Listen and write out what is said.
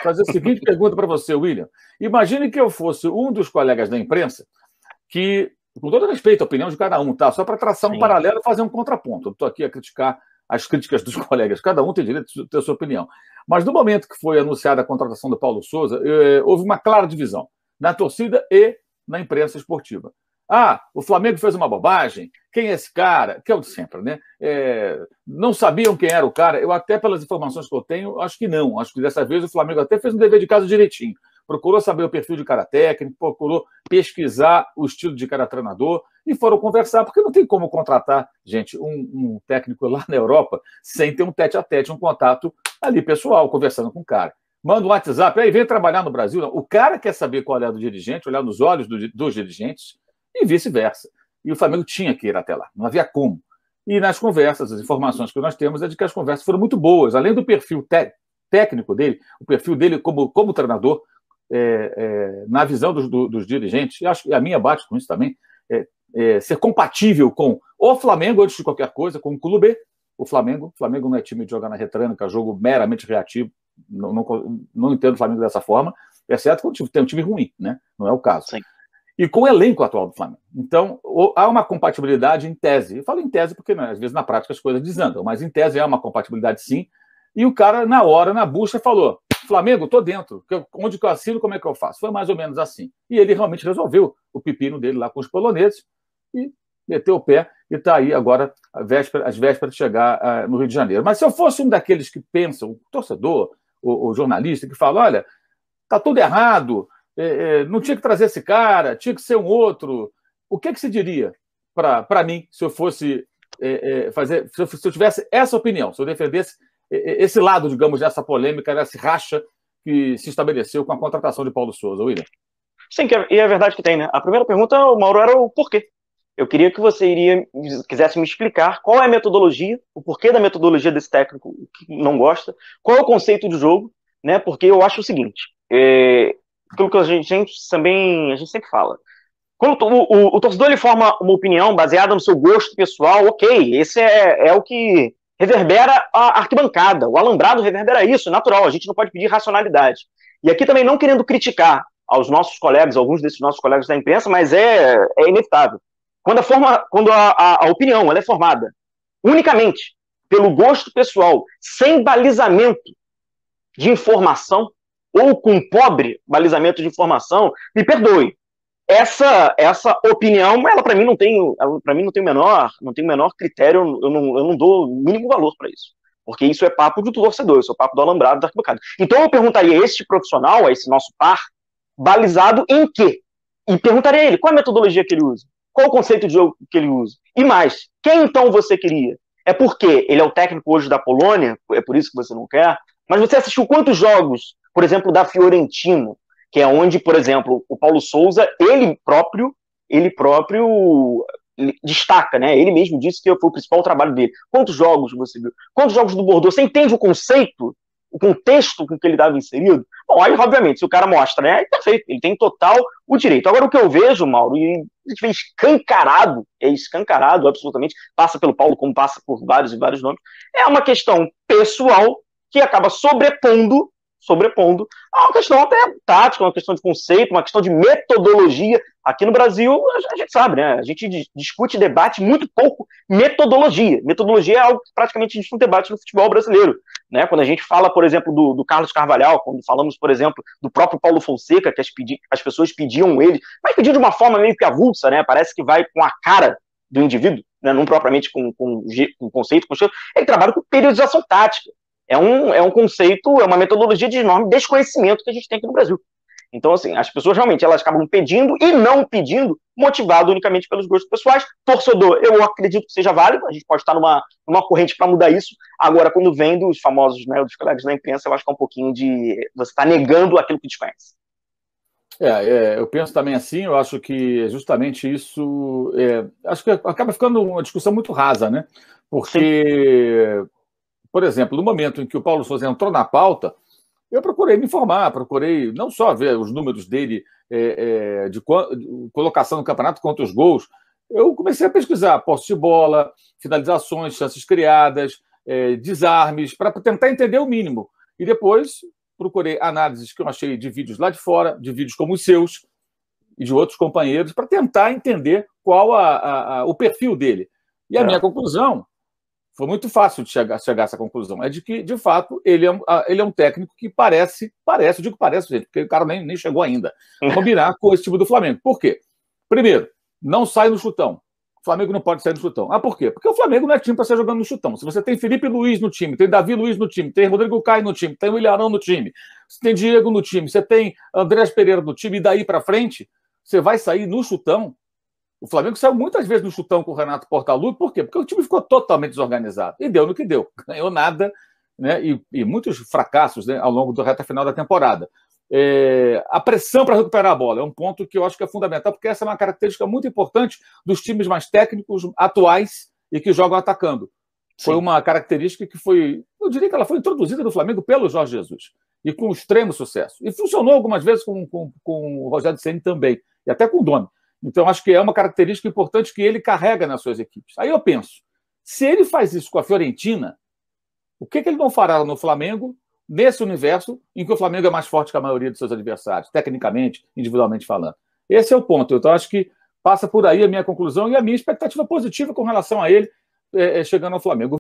fazer a seguinte pergunta para você, William. Imagine que eu fosse um dos colegas da imprensa que, com todo respeito à opinião de cada um, tá? Só para traçar um paralelo e fazer um contraponto. Eu estou aqui a criticar as críticas dos colegas. Cada um tem direito de ter a sua opinião. Mas no momento que foi anunciada a contratação do Paulo Sousa, houve uma clara divisão na torcida e na imprensa esportiva. Ah, o Flamengo fez uma bobagem. Quem é esse cara? Que é o de sempre, né? Não sabiam quem era o cara. Eu até, pelas informações que eu tenho, acho que não. Acho que dessa vez o Flamengo até fez um dever de casa direitinho. Procurou saber o perfil de cada técnico, procurou pesquisar o estilo de cada treinador e foram conversar, porque não tem como contratar, gente, um técnico lá na Europa sem ter um tete-a-tete, um contato ali pessoal, conversando com o cara. Manda um WhatsApp, aí vem trabalhar no Brasil. Não. O cara quer saber qual é do dirigente, olhar nos olhos dos dirigentes e vice-versa. E o Flamengo tinha que ir até lá, não havia como. E nas conversas, as informações que nós temos é de que as conversas foram muito boas. Além do perfil técnico dele, o perfil dele como treinador, na visão dos dirigentes, e acho que a minha bate com isso também, ser compatível com o Flamengo, antes de qualquer coisa, com o clube. O Flamengo não é time de jogar na retranca, jogo meramente reativo. Não entendo o Flamengo dessa forma, exceto quando tem um time ruim, né? Não é o caso. Sim. E com o elenco atual do Flamengo. Então, há uma compatibilidade em tese. Eu falo em tese porque, às vezes, na prática as coisas desandam, mas em tese há uma compatibilidade, sim. E o cara, na hora, na busca, falou: Flamengo, tô dentro. Onde que eu assino, como é que eu faço? Foi mais ou menos assim. E ele realmente resolveu o pepino dele lá com os poloneses e meteu o pé e está aí agora às vésperas de chegar no Rio de Janeiro. Mas se eu fosse um daqueles que pensam, o torcedor, o jornalista, que fala: olha, está tudo errado, não tinha que trazer esse cara, tinha que ser um outro, o que se diria para mim se eu fosse se eu tivesse essa opinião, se eu defendesse esse lado, digamos, dessa polêmica, desse racha que se estabeleceu com a contratação de Paulo Sousa, William? Sim, e é verdade que tem, né? A primeira pergunta, Mauro, era o porquê. Eu queria que você quisesse me explicar qual é a metodologia, o porquê da metodologia desse técnico que não gosta, qual é o conceito de jogo, né? Porque eu acho o seguinte, aquilo que a gente sempre fala. Quando o torcedor ele forma uma opinião baseada no seu gosto pessoal, ok, esse é o que reverbera a arquibancada, o alambrado reverbera isso, é natural, a gente não pode pedir racionalidade. E aqui também não querendo criticar aos nossos colegas, alguns desses nossos colegas da imprensa, mas é inevitável. Quando a opinião ela é formada unicamente pelo gosto pessoal, sem balizamento de informação, ou com pobre balizamento de informação, me perdoe. Essa opinião, ela para mim não tem o menor critério, eu não dou o mínimo valor para isso. Porque isso é papo do torcedor, isso é papo do alambrado da arquibancada. Então eu perguntaria a este profissional, a esse nosso par, balizado em quê? E perguntaria a ele qual é a metodologia que ele usa, qual o conceito de jogo que ele usa. E mais, quem então você queria? É porque ele é o técnico hoje da Polônia, é por isso que você não quer, mas você assistiu quantos jogos, por exemplo, da Fiorentina, que é onde, por exemplo, o Paulo Sousa, ele próprio destaca, né? Ele mesmo disse que foi o principal trabalho dele. Quantos jogos você viu? Quantos jogos do Bordeaux? Você entende o conceito, o contexto com que ele estava inserido? Bom, aí, obviamente, se o cara mostra, né? É perfeito, ele tem total o direito. Agora, o que eu vejo, Mauro, e a gente vê escancarado, absolutamente, passa pelo Paulo, como passa por vários e vários nomes, é uma questão pessoal que acaba sobrepondo a uma questão até tática, uma questão de conceito, uma questão de metodologia. Aqui no Brasil, a gente sabe, né? A gente discute e debate muito pouco metodologia. Metodologia é algo que praticamente a gente não debate no futebol brasileiro, né? Quando a gente fala, por exemplo, do Carlos Carvalhal, quando falamos, por exemplo, do próprio Paulo Fonseca, que as pessoas pediam ele, mas pediam de uma forma meio que avulsa, né? Parece que vai com a cara do indivíduo, né? Não propriamente com conceito, com estilo. Ele trabalha com periodização tática. É um conceito, é uma metodologia de enorme desconhecimento que a gente tem aqui no Brasil. Então, assim, as pessoas realmente elas acabam pedindo e não pedindo, motivado unicamente pelos gostos pessoais. Torcedor, eu acredito que seja válido, a gente pode estar numa corrente para mudar isso. Agora, quando vem dos famosos, né, dos colegas da imprensa, eu acho que é um pouquinho de você está negando aquilo que desconhece. Eu penso também assim, eu acho que justamente isso, acho que acaba ficando uma discussão muito rasa, né? Porque, por exemplo, no momento em que o Paulo Sousa entrou na pauta, eu procurei me informar, procurei não só ver os números dele de colocação no campeonato quanto os gols, eu comecei a pesquisar posse de bola, finalizações, chances criadas, desarmes, para tentar entender o mínimo. E depois procurei análises que eu achei de vídeos lá de fora, de vídeos como os seus e de outros companheiros, para tentar entender qual o perfil dele. E a minha conclusão foi muito fácil de chegar a essa conclusão. É de que, de fato, ele é um técnico que parece, eu digo parece, gente, porque o cara nem chegou ainda, combinar com esse tipo do Flamengo. Por quê? Primeiro, não sai no chutão. O Flamengo não pode sair no chutão. Por quê? Porque o Flamengo não é time para sair jogando no chutão. Se você tem Felipe Luiz no time, tem Davi Luiz no time, tem Rodrigo Caio no time, tem o Ilharão no time, você tem Diego no time, você tem Andrés Pereira no time, e daí para frente, você vai sair no chutão. O Flamengo saiu muitas vezes no chutão com o Renato Portaluppi. Por quê? Porque o time ficou totalmente desorganizado. E deu no que deu. Ganhou nada, né? E muitos fracassos, né, ao longo da reta final da temporada. A pressão para recuperar a bola é um ponto que eu acho que é fundamental, porque essa é uma característica muito importante dos times mais técnicos atuais e que jogam atacando. Foi uma característica que eu diria que ela foi introduzida no Flamengo pelo Jorge Jesus, e com extremo sucesso. E funcionou algumas vezes com o Rogério Ceni também, e até com o Domi. Então, acho que é uma característica importante que ele carrega nas suas equipes. Aí eu penso, se ele faz isso com a Fiorentina, o que ele não fará no Flamengo, nesse universo em que o Flamengo é mais forte que a maioria dos seus adversários, tecnicamente, individualmente falando? Esse é o ponto. Então, acho que passa por aí a minha conclusão e a minha expectativa positiva com relação a ele chegando ao Flamengo.